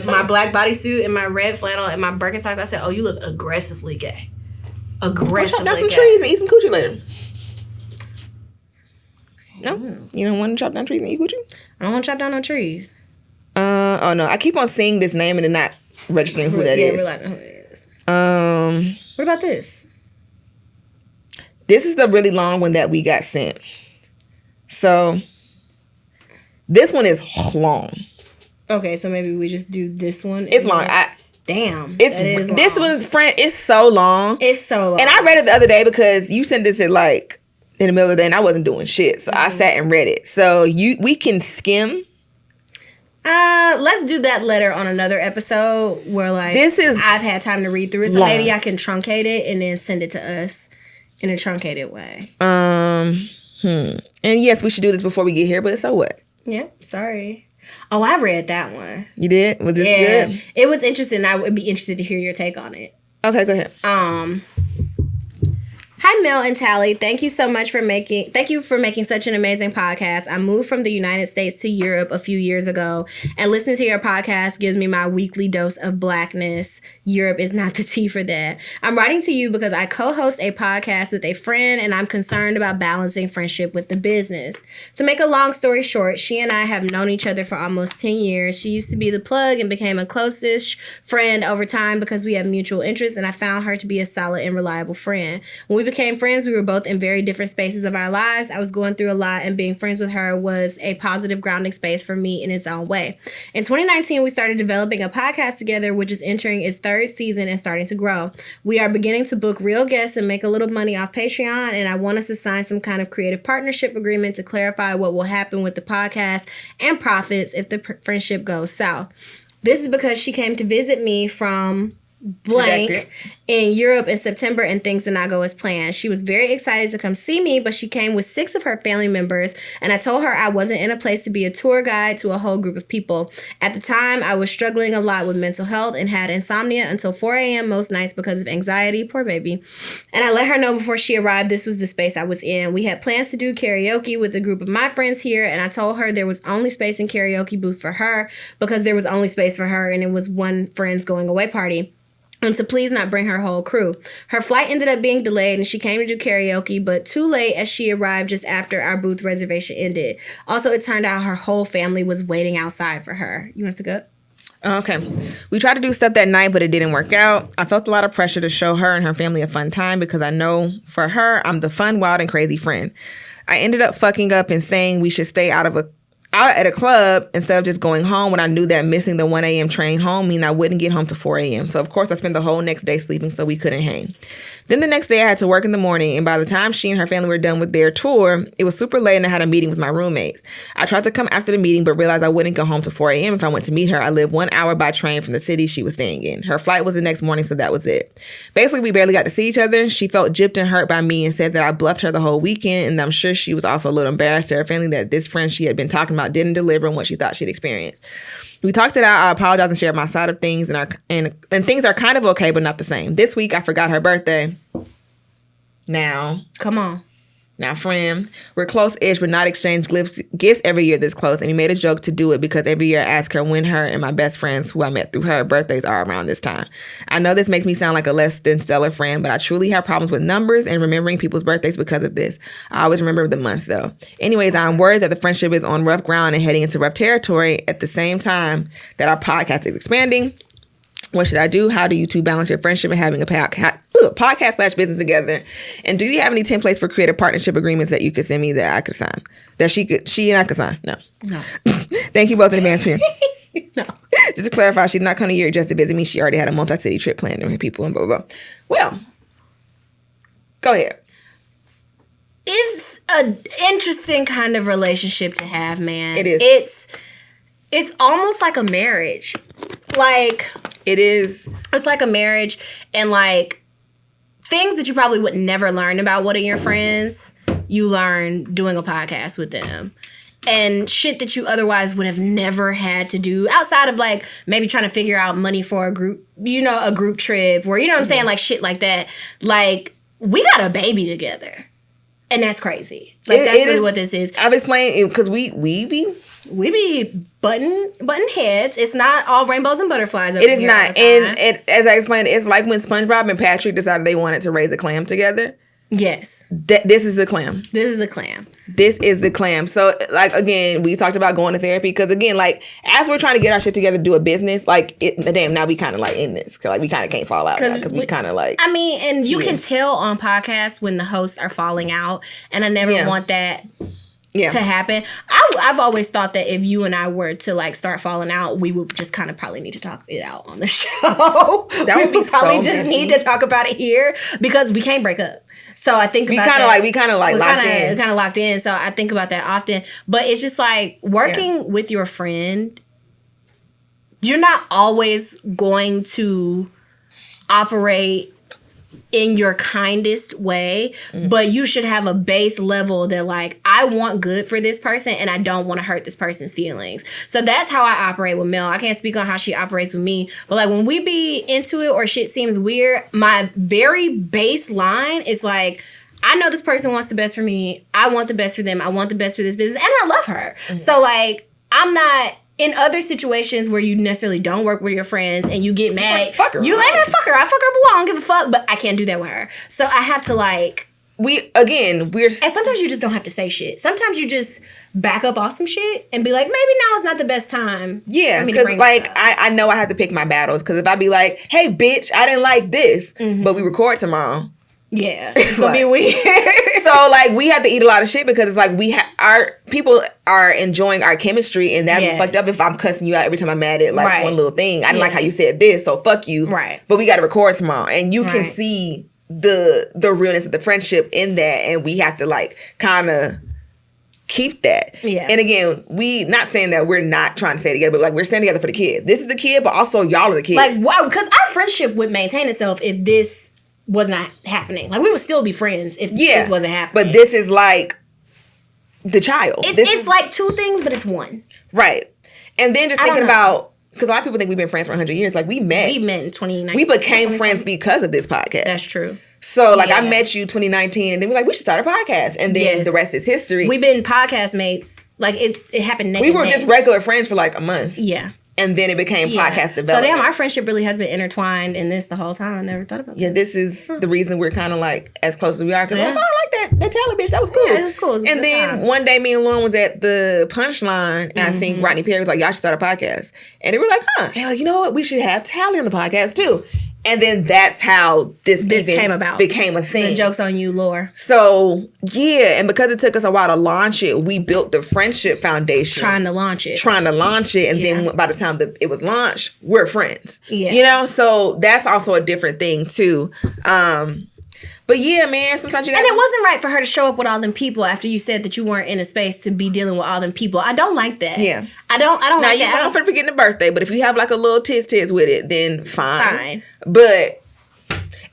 my black bodysuit and my red flannel and my Birkenstocks. I said, "Oh, you look aggressively gay." Aggressively. Chop down some trees and eat some coochie later. No, you don't want to chop down trees and eat coochie. I don't want to chop down no trees. Oh no, I keep on seeing this name and then not registering who that is. Realizing who it is. What about this? This is the really long one that we got sent. So, this one is long. Okay, so maybe we just do this one. It's long. Damn. This one's friend. It's so long. It's so long. And I read it the other day because you sent this at like in the middle of the day and I wasn't doing shit. So I sat and read it. So we can skim. Let's do that letter on another episode where like I've had time to read through it. So maybe I can truncate it and then send it to us in a truncated way. And yes, we should do this before we get here, but so what? Yeah, sorry. Oh, I read that one. You did? Was this good? It was interesting. I would be interested to hear your take on it. Okay, go ahead. Hi, Mel and Talley. Thank you for making such an amazing podcast. I moved from the United States to Europe a few years ago, and listening to your podcast gives me my weekly dose of blackness. Europe is not the tea for that. I'm writing to you because I co-host a podcast with a friend, and I'm concerned about balancing friendship with the business. To make a long story short, she and I have known each other for almost 10 years. She used to be the plug and became a close-ish friend over time because we have mutual interests, and I found her to be a solid and reliable friend. When we became friends, we were both in very different spaces of our lives. I was going through a lot, and being friends with her was a positive grounding space for me in its own way. In 2019, we started developing a podcast together, which is entering its third season and starting to grow. We are beginning to book real guests and make a little money off Patreon, and I want us to sign some kind of creative partnership agreement to clarify what will happen with the podcast and profits if the friendship goes south. This is because she came to visit me from blank in Europe in September, and things did not go as planned. She was very excited to come see me, but she came with 6 of her family members, and I told her I wasn't in a place to be a tour guide to a whole group of people. At the time, I was struggling a lot with mental health and had insomnia until 4 a.m. most nights because of anxiety. Poor baby. And I let her know before she arrived this was the space I was in. We had plans to do karaoke with a group of my friends here, and I told her there was only space in karaoke booth for her because there was only space for her, and it was one friend's going away party. And to please not bring her whole crew. Her flight ended up being delayed, and she came to do karaoke, but too late as she arrived just after our booth reservation ended. Also, it turned out her whole family was waiting outside for her. You want to pick up? Okay. We tried to do stuff that night, but it didn't work out. I felt a lot of pressure to show her and her family a fun time because I know for her, I'm the fun, wild, and crazy friend. I ended up fucking up and saying we should stay out at a club instead of just going home when I knew that missing the 1 a.m. train home mean I wouldn't get home till 4 a.m. So, of course, I spent the whole next day sleeping so we couldn't hang. Then the next day I had to work in the morning, and by the time she and her family were done with their tour, it was super late and I had a meeting with my roommates. I tried to come after the meeting but realized I wouldn't go home till 4 a.m. if I went to meet her. I live 1 hour by train from the city she was staying in. Her flight was the next morning, so that was it. Basically, we barely got to see each other. She felt gypped and hurt by me and said that I bluffed her the whole weekend, and I'm sure she was also a little embarrassed to her family that this friend she had been talking about didn't deliver on what she thought she'd experienced. We talked it out. I apologized and shared my side of things, and things are kind of okay, but not the same. This week, I forgot her birthday. Now. Come on. Now, friend, we're close-ish, but not exchange gifts every year this close. And he made a joke to do it because every year I ask her when her and my best friends, who I met through her, birthdays are around this time. I know this makes me sound like a less than stellar friend, but I truly have problems with numbers and remembering people's birthdays because of this. I always remember the month, though. Anyways, I'm worried that the friendship is on rough ground and heading into rough territory at the same time that our podcast is expanding. What should I do? How do you two balance your friendship and having a podcast/business together? And do you have any templates for creative partnership agreements that you could send me that I could sign? That she and I could sign? No. Thank you both in advance for No. Just to clarify, she did not come to Europe just to visit me. She already had a multi-city trip planned with people and blah, blah, blah. Well, go ahead. It's an interesting kind of relationship to have, man. It is. It's almost like a marriage. Like, it is. It's like a marriage, and like things that you probably would never learn about one of your friends, you learn doing a podcast with them. And shit that you otherwise would have never had to do outside of like maybe trying to figure out money for a group trip, or you know what I'm saying, like shit like that. Like we got a baby together. And that's crazy. Like, that's really what this is. I've explained it because we be button heads. It's not all rainbows and butterflies. It is not. And as I explained, it's like when SpongeBob and Patrick decided they wanted to raise a clam together. Yes. This is the clam. This is the clam. This is the clam. So, like, again, we talked about going to therapy because, again, like, as we're trying to get our shit together to do a business, like, now we kind of, like, in this. Cause, like, we kind of can't fall out because we kind of, like... I mean, and you can tell on podcasts when the hosts are falling out, and I never want that to happen. I've always thought that if you and I were to, like, start falling out, we would just kind of probably need to talk it out on the show. That would be probably just need to talk about it here because we can't break up. So I think about that. We kind of locked in. We kind of locked in. So I think about that often. But it's just like working with your friend. You're not always going to operate in your kindest way, but you should have a base level that, like, I want good for this person and I don't want to hurt this person's feelings. So that's how I operate with Mel. I can't speak on how she operates with me, but, like, when we be into it or shit seems weird, my very baseline is like, I know this person wants the best for me. I want the best for them. I want the best for this business, and I love her. So, like, I'm not... In other situations where you necessarily don't work with your friends and you get mad, fuck her. You like, man, fuck her. I fuck her, but I don't give a fuck. But I can't do that with her. So I have to, like... And sometimes you just don't have to say shit. Sometimes you just back up off some shit and be like, maybe now is not the best time. Yeah, because, like, I know I have to pick my battles. Because if I be like, hey, bitch, I didn't like this, but we record tomorrow. Yeah, it's gonna be weird. So, like, we have to eat a lot of shit because it's like our people are enjoying our chemistry, and that's fucked up if I'm cussing you out every time I'm mad at, like, one little thing. I didn't like how you said this, so fuck you. Right. But we got to record tomorrow, and you can see the realness of the friendship in that, and we have to, like, kind of keep that. Yeah. And again, we not saying that we're not trying to stay together, but, like, we're staying together for the kids. This is the kid, but also y'all are the kids. Like, wow, because our friendship would maintain itself if this was not happening. Like, we would still be friends if this wasn't happening. But this is like the child. It's like two things, but it's one. Right. And then just thinking about, because a lot of people think we've been friends for 100 years. Like, we met in 2019. We became friends because of this podcast. That's true. So, like, I met you 2019, and then we're like, we should start a podcast. And then the rest is history. We've been podcast mates. Like, it happened next We were just regular friends for, like, a month. Yeah. And then it became podcast development. So, damn, our friendship really has been intertwined in this the whole time. I never thought about that. Yeah, this is the reason we're kind of, like, as close as we are. Because I like that Talley bitch. That was cool. Yeah, it was cool. It was and then one day, me and Lauren was at the Punchline, and I think Rodney Perry was like, y'all should start a podcast. And they were like, huh. And they were like, you know what? We should have Talley on the podcast, too. And then that's how this came about. Became a thing. The joke's on you, Lore. So, yeah. And because it took us a while to launch it, we built the friendship foundation. Trying to launch it. And then by the time it was launched, we're friends. Yeah. You know? So that's also a different thing, too. But yeah, man, sometimes you gotta... And it wasn't right for her to show up with all them people after you said that you weren't in a space to be dealing with all them people. I don't like that. Yeah. I don't like that. Now, you don't for forgetting the birthday, but if you have, like, a little tis with it, then fine. Fine. But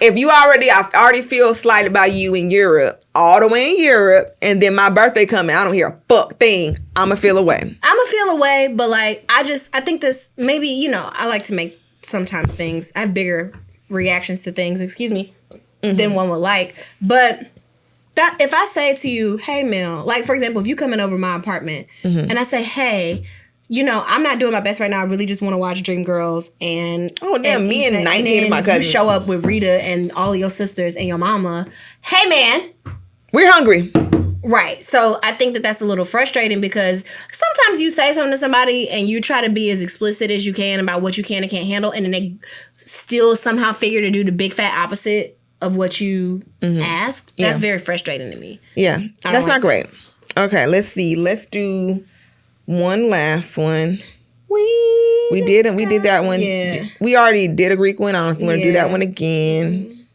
if I already feel slighted by you in Europe, all the way in Europe, and then my birthday coming, I don't hear a fuck thing, I'ma feel away. But, like, I think this, maybe, you know, I like to make sometimes things, I have bigger reactions to things, than one would like. But that if I say to you, hey, Mel, like, for example, if you come in over my apartment and I say, hey, you know, I'm not doing my best right now. I really just want to watch Dreamgirls. And me and 19 of my cousins. You show up with Rita and all of your sisters and your mama. Hey, man. We're hungry. Right. So I think that that's a little frustrating because sometimes you say something to somebody and you try to be as explicit as you can about what you can and can't handle. And then they still somehow figure to do the big fat opposite of what you asked. That's very frustrating to me. Yeah. That's not great. Okay. Let's see. Let's do one last one. We did that one. Yeah. We already did a Greek one. I don't know if we want to do that one again.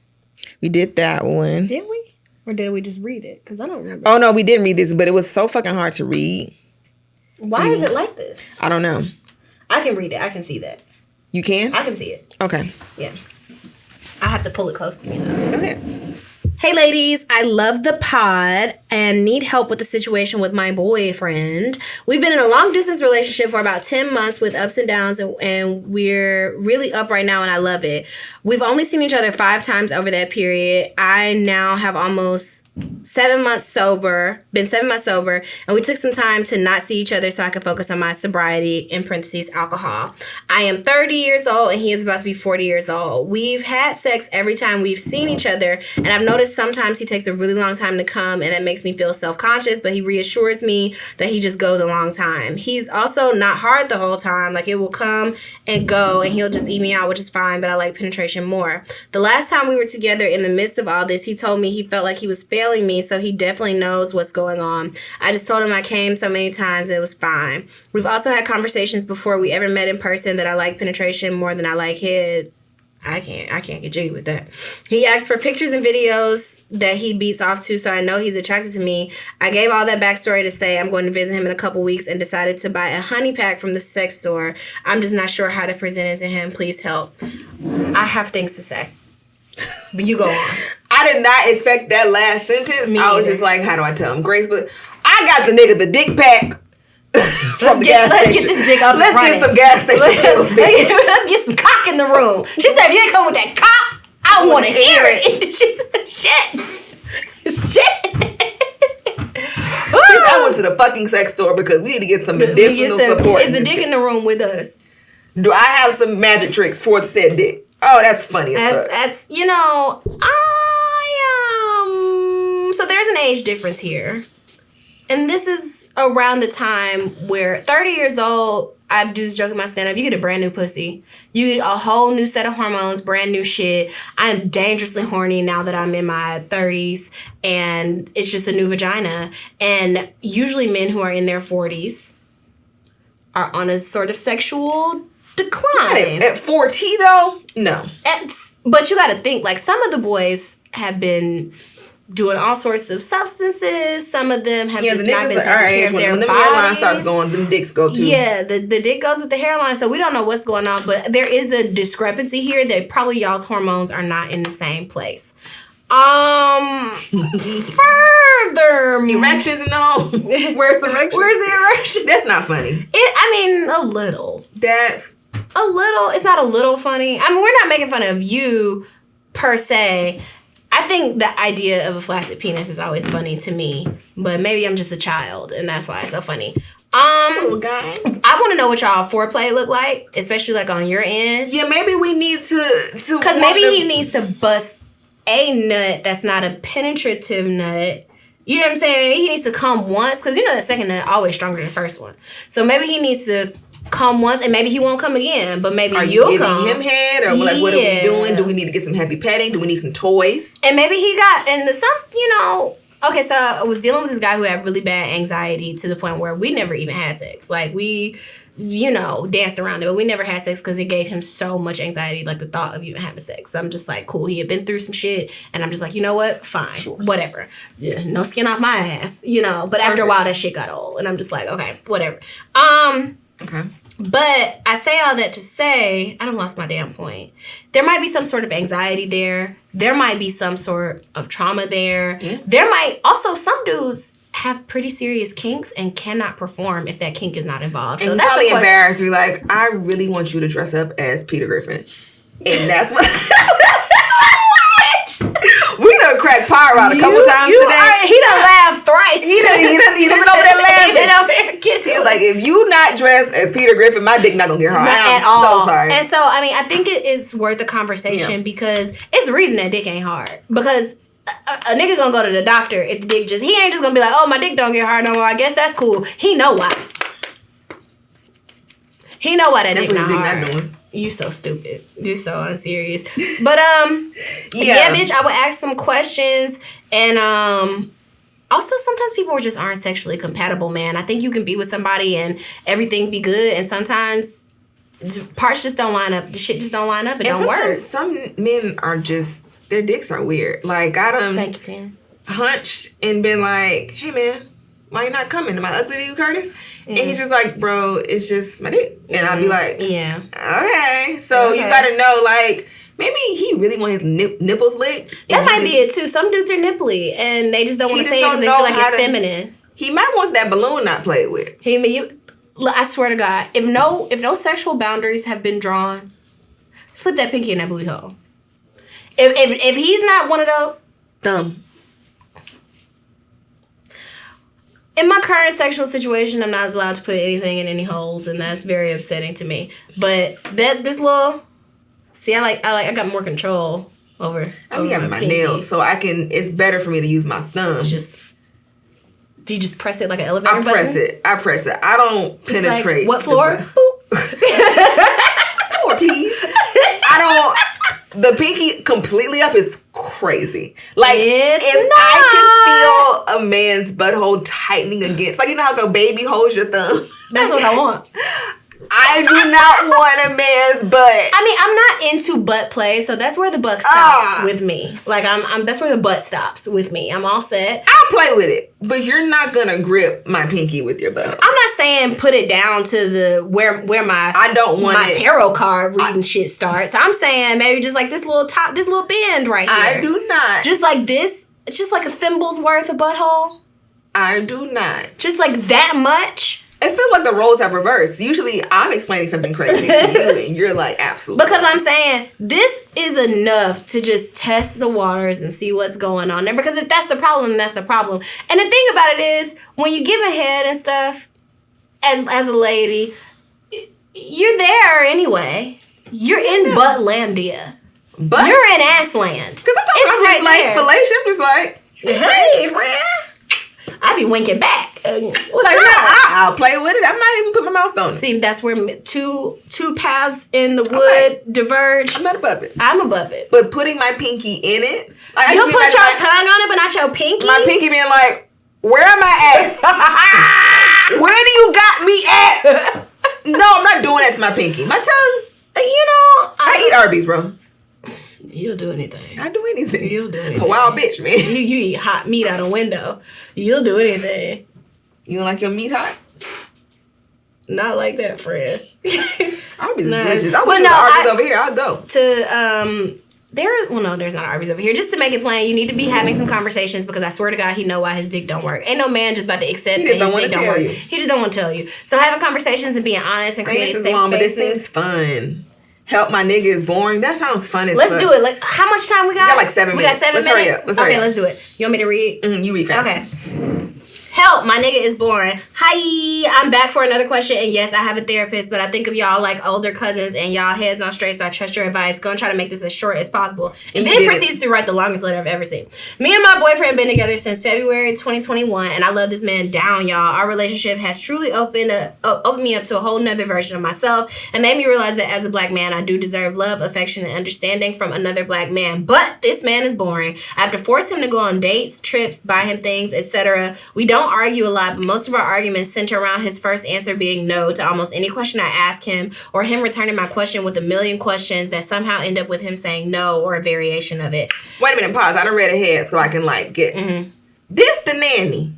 We did that one. Did we? Or did we just read it? Because I don't remember. Oh, no, we didn't read this, but it was so fucking hard to read. Why is it like this? I don't know. I can read it. I can see that. You can? I can see it. Okay. Yeah. I have to pull it close to me, though. Go ahead. Hey, ladies. I love the pod. and need help with the situation with my boyfriend. We've been in a long distance relationship for about 10 months with ups and downs, and we're really up right now, and I love it. We've only seen each other 5 times over that period. I now have almost 7 months sober, and we took some time to not see each other so I could focus on my sobriety, in parentheses, alcohol. I am 30 years old, and he is about to be 40 years old. We've had sex every time we've seen each other, and I've noticed sometimes he takes a really long time to come, and that makes me feel self-conscious, but he reassures me that he just goes a long time. He's also not hard the whole time. Like, it will come and go, and he'll just eat me out, which is fine, but I like penetration more. The last time we were together, in the midst of all this, he told me he felt like he was failing me, so he definitely knows what's going on. I just told him I came so many times and it was fine. We've also had conversations before we ever met in person that I like penetration more than I like head. I can't get jiggy with that. He asked for pictures and videos that he beats off to, so I know he's attracted to me. I gave all that backstory to say I'm going to visit him in a couple weeks and decided to buy a honey pack from the sex store. I'm just not sure how to present it to him. Please help. I have things to say. But you go on. I did not expect that last sentence. I was just like, how do I tell him grace? But I got the nigga the dick pack from the gas station. Let's get this dick up. Let's get some gas station pills. Let's get some cock in the room. She said, if you ain't come with that cock, I want to hear it. Shit. I went to the fucking sex store because we need to get some medicinal support. Is the dick in the room with us? Do I have some magic tricks for the said dick? Oh, that's funny as fuck. That's, so there's an age difference here. And this is around the time where 30 years old, I do this joke in my stand-up, you get a brand new pussy. You get a whole new set of hormones, brand new shit. I'm dangerously horny now that I'm in my 30s, and it's just a new vagina. And usually men who are in their 40s are on a sort of sexual decline. At 40 though? No. But you gotta think, like, some of the boys have been doing all sorts of substances. Some of them have just not been taking care of their bodies. When the hairline starts going, them dicks go too. Yeah, the dick goes with the hairline, so we don't know what's going on, but there is a discrepancy here that probably y'all's hormones are not in the same place. Further, erections in the home. Where's erection? Where's the erection? That's not funny. A little. That's a little. It's not a little funny. I mean, we're not making fun of you per se. I think the idea of a flaccid penis is always funny to me, but maybe I'm just a child, and that's why it's so funny. Little guy. I want to know what y'all foreplay look like, especially like on your end. Yeah, maybe we need to because maybe he needs to bust a nut that's not a penetrative nut. You know what I'm saying? Maybe he needs to come once, because you know the second nut always stronger than the first one. So maybe he needs to come once, and maybe he won't come again, but maybe you'll come. Are you giving him head, or like what are we doing? Do we need to get some happy petting? Do we need some toys? And maybe he got okay, so I was dealing with this guy who had really bad anxiety to the point where we never even had sex. Like, we, danced around it, but we never had sex because it gave him so much anxiety, like the thought of even having sex. So I'm just like, cool, he had been through some shit, and I'm just like, you know what? Fine. Sure. Whatever. Yeah, no skin off my ass, but after a while that shit got old, and I'm just like, okay, whatever. Okay. But I say all that to say, I done lost my damn point. There might be some sort of anxiety there. There might be some sort of trauma there. Yeah. There might also, some dudes have pretty serious kinks and cannot perform if that kink is not involved. So and that's probably embarrassed me. Like, I really want you to dress up as Peter Griffin. And that's what... We done cracked Pyro out a couple times today. He done laughed thrice. He done been over there laughing. He's like, if you not dressed as Peter Griffin, my dick not gonna get hard. I'm so sorry. And so, I mean, I think it's worth a conversation because it's the reason that dick ain't hard. Because a nigga gonna go to the doctor if the dick he ain't just gonna be like, oh, my dick don't get hard no more. I guess that's cool. He know why. He know why that dick not hard. Not doing. You so stupid. You so unserious. But yeah, bitch, I would ask some questions, and also sometimes people just aren't sexually compatible, man. I think you can be with somebody and everything be good, and sometimes parts just don't line up. The shit just don't line up. It don't work. Some men are just, their dicks are weird. Like, I done Thank you, Tim. Hunched and been like, hey man, why you not coming? Am I ugly to you, Curtis? And he's just like, bro, it's just my dick. And I'd be like, yeah. Okay. So you gotta know, like, maybe he really want his nipples licked. That might be it too. Some dudes are nipply and they just don't want to say it because they feel like it's feminine. He might want that balloon not played with. I swear to God, if no sexual boundaries have been drawn, slip that pinky in that booty hole. If he's not one of those, thumb. In my current sexual situation, I'm not allowed to put anything in any holes, and that's very upsetting to me. But this little, see, I got more control over. I be having my nails, so I can. It's better for me to use my thumb. Do you just press it like an elevator button? I press it. I don't just penetrate. Like, what floor? Boop. Floor, please. I don't. The pinky completely up is crazy. Like, I can feel a man's butthole tightening against, like, you know how a baby holds your thumb? That's what I want. I do not want a man's butt. I mean, I'm not into butt play, so that's where the buck stops with me. Like, that's where the butt stops with me. I'm all set. I'll play with it, but you're not gonna grip my pinky with your butt. I'm not saying put it down to the where my tarot card reading shit starts. I'm saying maybe just like this little bend right here. I do not. Just like this. It's just like a thimble's worth of butthole. I do not. Just like that much. It feels like the roles have reversed. Usually I'm explaining something crazy to you and you're like, absolutely. Because I'm saying this is enough to just test the waters and see what's going on there. Because if that's the problem, then that's the problem. And the thing about it is, when you give a head and stuff, as a lady, you're there anyway. You're in buttlandia. But you're in ass land. Because I'm just like fellation. I'm just like, hey, friend. I be winking back. I'll play with it. I might even put my mouth on it. See, that's where two paths in the wood diverge. I'm not above it. I'm above it. But putting my pinky in it. Like, you put your tongue on it, but not your pinky? My pinky being like, where am I at? Where do you got me at? No, I'm not doing that to my pinky. My tongue. You know. I eat Arby's, bro. You'll do anything. I do anything. You'll do anything. A wild bitch, man. You eat hot meat out a window. You'll do anything. You don't like your meat hot? Not like that, friend. Arby's delicious. I went to Arby's over here. I'll go. There's not Arby's over here. Just to make it plain, you need to be having some conversations because I swear to God, he know why his dick don't work. Ain't no man just about to accept that his dick don't work. He just don't want to tell you. So having conversations and being honest and creating safe spaces. But this seems fun. Help my nigga is boring. That sounds fun as fuck. Let's do it. Like, how much time we got? We got like 7 minutes. We got 7 minutes? Hurry up. Let's do it. You want me to read? You read fast. Okay. Help, my nigga is boring. Hi, I'm back for another question. And yes, I have a therapist, but I think of y'all like older cousins and y'all heads on straight, so I trust your advice. Gonna try to make this as short as possible. And then proceeds to write the longest letter I've ever seen. Me and my boyfriend been together since February 2021, and I love this man down, y'all. Our relationship has truly opened me up to a whole nother version of myself and made me realize that as a black man, I do deserve love, affection, and understanding from another black man. But this man is boring. I have to force him to go on dates, trips, buy him things, etc. We don't argue a lot, but most of our arguments center around his first answer being no to almost any question I ask him, or him returning my question with a million questions that somehow end up with him saying no or a variation of it. Wait a minute, pause. I done read ahead so I can get this the nanny.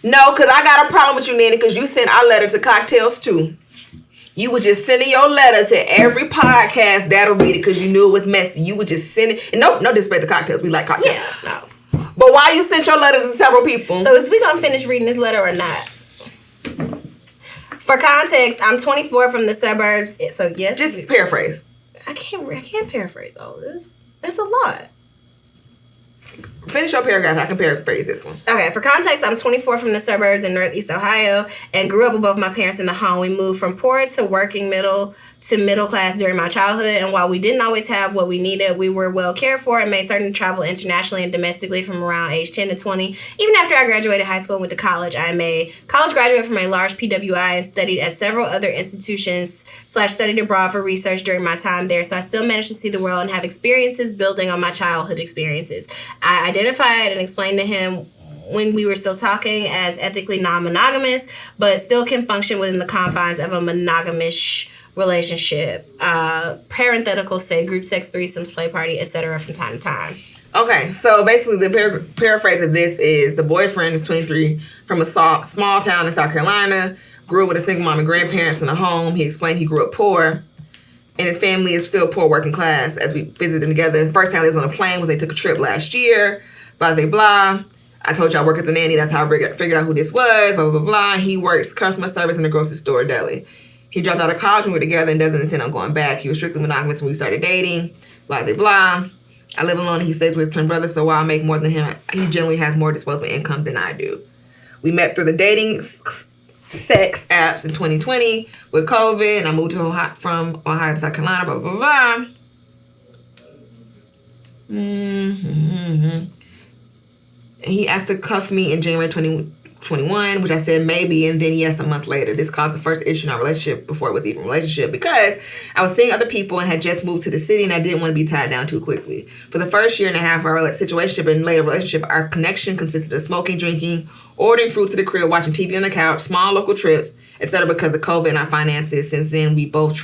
No, because I got a problem with you, nanny, because you sent our letter to cocktails too. You were just sending your letter to every podcast that'll read it because you knew it was messy. You would just send it. And no disrespect to cocktails. We like cocktails. Yeah, no. But why you sent your letter to several people? So is we gonna finish reading this letter or not? For context, I'm 24 from the suburbs. So yes. Just paraphrase. I can't paraphrase all this. That's a lot. Finish your paragraph. I can paraphrase this one. Okay, for context, I'm 24 from the suburbs in Northeast Ohio and grew up with both my parents in the home. We moved from poor to working middle class during my childhood, and while we didn't always have what we needed, we were well cared for and made certain to travel internationally and domestically from around age 10 to 20. Even after I graduated high school and went to college, I am a college graduate from a large PWI and studied at several other institutions / studied abroad for research during my time there, so I still managed to see the world and have experiences building on my childhood experiences. I identified and explained to him when we were still talking as ethically non-monogamous, but still can function within the confines of a monogamous relationship. Parenthetical say group sex, threesomes, play party, etc. from time to time. Okay, so basically the paraphrase of this is the boyfriend is 23 from a small town in South Carolina, grew up with a single mom and grandparents in the home. He explained he grew up poor and his family is still poor working class as we visit them together. The first time they was on a plane was they took a trip last year. Blah, blah, blah. I told you I work as a nanny. That's how I figured out who this was. Blah, blah, blah, blah. He works customer service in a grocery store deli. He dropped out of college when we were together and doesn't intend on going back. He was strictly monogamous when we started dating. Blah, blah, blah. I live alone and he stays with his twin brother, so while I make more than him, he generally has more disposable income than I do. We met through the dating sex apps in 2020 with COVID, and I moved from Ohio to South Carolina, blah, blah, blah. He asked to cuff me in January 2021, which I said maybe, and then yes, a month later. This caused the first issue in our relationship before it was even a relationship because I was seeing other people and had just moved to the city and I didn't want to be tied down too quickly. For the first year and a half of our situationship and later relationship, our connection consisted of smoking, drinking, ordering food to the crib, watching TV on the couch, small local trips, etc. Because of COVID and our finances. Since then, we both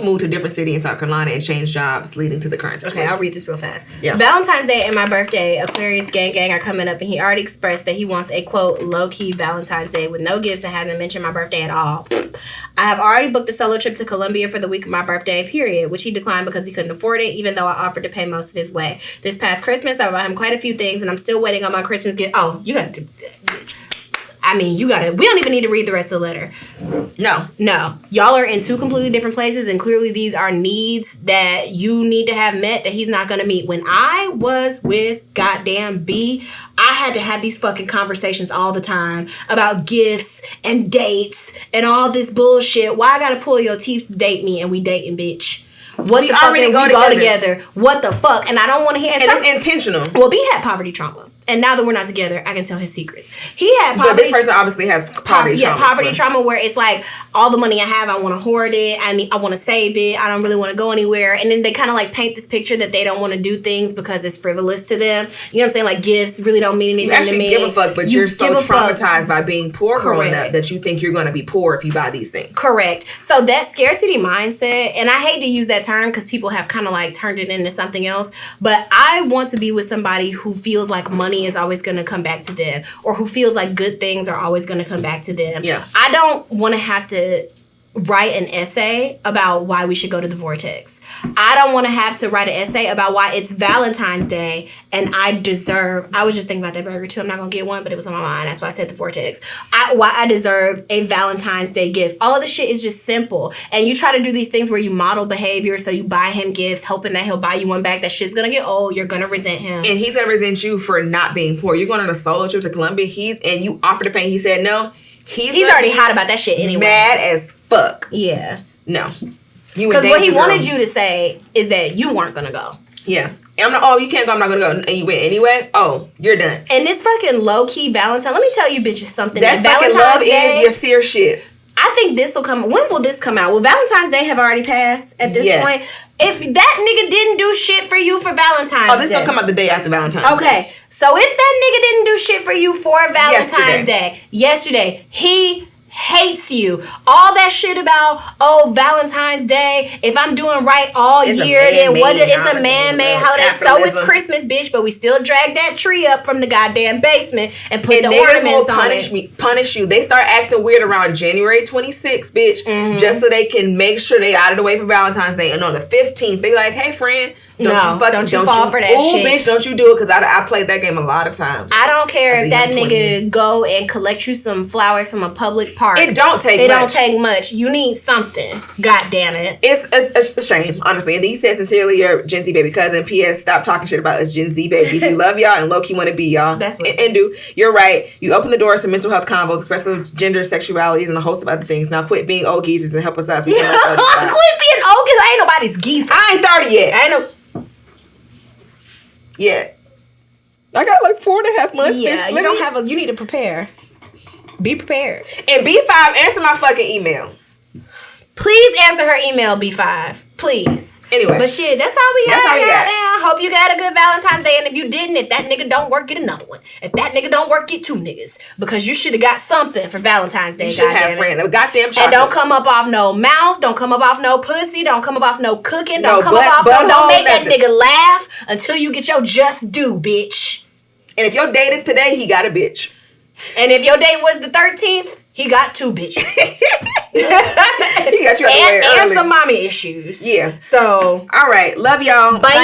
moved to a different city in South Carolina and changed jobs, leading to the current situation. Okay, I'll read this real fast. Yeah. Valentine's Day and my birthday, Aquarius gang are coming up, and he already expressed that he wants a, quote, low-key Valentine's Day with no gifts and hasn't mentioned my birthday at all. I have already booked a solo trip to Colombia for the week of my birthday, period, which he declined because he couldn't afford it, even though I offered to pay most of his way. This past Christmas, I bought him quite a few things, and I'm still waiting on my Christmas gift. Oh, you got to... we don't even need to read the rest of the letter. No. Y'all are in two completely different places, and clearly these are needs that you need to have met that he's not going to meet. When I was with goddamn B, I had to have these fucking conversations all the time about gifts and dates and all this bullshit. Why I got to pull your teeth to date me and we dating, bitch? What we the fuck? already We go together. What the fuck? And I don't want to hear. And it's intentional. Well, B had poverty trauma. And now that we're not together, I can tell his secrets. He had poverty. But this person obviously has poverty trauma. Yeah, poverty trauma where it's like, all the money I have, I want to hoard it. I want to save it. I don't really want to go anywhere. And then they kind of like paint this picture that they don't want to do things because it's frivolous to them. You know what I'm saying? Like gifts really don't mean anything to me. You actually give a fuck, but you're so traumatized by being poor growing up that you think you're going to be poor if you buy these things. Correct. So that scarcity mindset, and I hate to use that term because people have kind of like turned it into something else, but I want to be with somebody who feels like money is always going to come back to them, or who feels like good things are always going to come back to them. Yeah. I don't want to have to write an essay about why we should go to the vortex. I don't want to have to write an essay about why it's Valentine's Day and I was just thinking about that burger too. I'm not going to get one, but it was on my mind. That's why I said the vortex. Why I deserve a Valentine's Day gift. All of this shit is just simple. And you try to do these things where you model behavior, so you buy him gifts, hoping that he'll buy you one back. That shit's going to get old. You're going to resent him. And he's going to resent you for not being poor. You're going on a solo trip to Colombia, and you offered to pay. He said no. He's already hot about that shit anyway. Mad as fuck. Yeah. No. Because what he wanted you to say is that you weren't going to go. Yeah. And I'm not, oh, you can't go, I'm not going to go. And you went anyway? Oh, you're done. And this fucking low-key Valentine, let me tell you bitches something. That fucking love is your seer shit. I think this will come. When will this come out? Will Valentine's Day have already passed at this point? If that nigga didn't do shit for you for Valentine's Day. Oh, this gonna come out the day after Valentine's Day. Okay. So if that nigga didn't do shit for you for Valentine's Day, yesterday, he hates you. All that shit about, oh, Valentine's Day, if I'm doing right all year, then what? It's a man-made holiday. So is Christmas, bitch, but we still drag that tree up from the goddamn basement and put the ornaments on it. Punish you. They start acting weird around January 26th, bitch, just so they can make sure they out of the way for Valentine's Day. And on the 15th, they like, hey, friend, don't you fall for that shit. Bitch, don't you do it, because I played that game a lot of times. I don't care if that nigga go and collect you some flowers from a public park. It don't take much. You need something. God damn it. It's a shame, honestly. And he said, sincerely, your Gen Z baby cousin. P.S. Stop talking shit about us Gen Z babies. We love y'all and low-key want to be y'all. That's what and do. You're right. You open the doors to mental health convos, expressive gender, sexualities, and a host of other things. Now quit being old geezers and help us out. Quit being old geezers. I ain't nobody's geezer. I ain't 30 yet. I ain't no... Yeah. I got like 4.5 months. Yeah, bitch. you need to prepare. Be prepared. And B5, answer my fucking email. Please answer her email, B5. Please. Anyway. But shit, that's all we got. I hope you got a good Valentine's Day. And if you didn't, if that nigga don't work, get another one. If that nigga don't work, get 2 niggas. Because you should have got something for Valentine's Day. You should have friends. Goddamn chocolate. And don't come up off no mouth. Don't come up off no pussy. Don't come up off no cooking. Don't come up off don't make that nigga laugh until you get your just due, bitch. And if your date is today, he got a bitch. And if your date was the 13th, he got 2 bitches. He got you out the way early. And some mommy issues. Yeah. So. All right. Love y'all. Bye.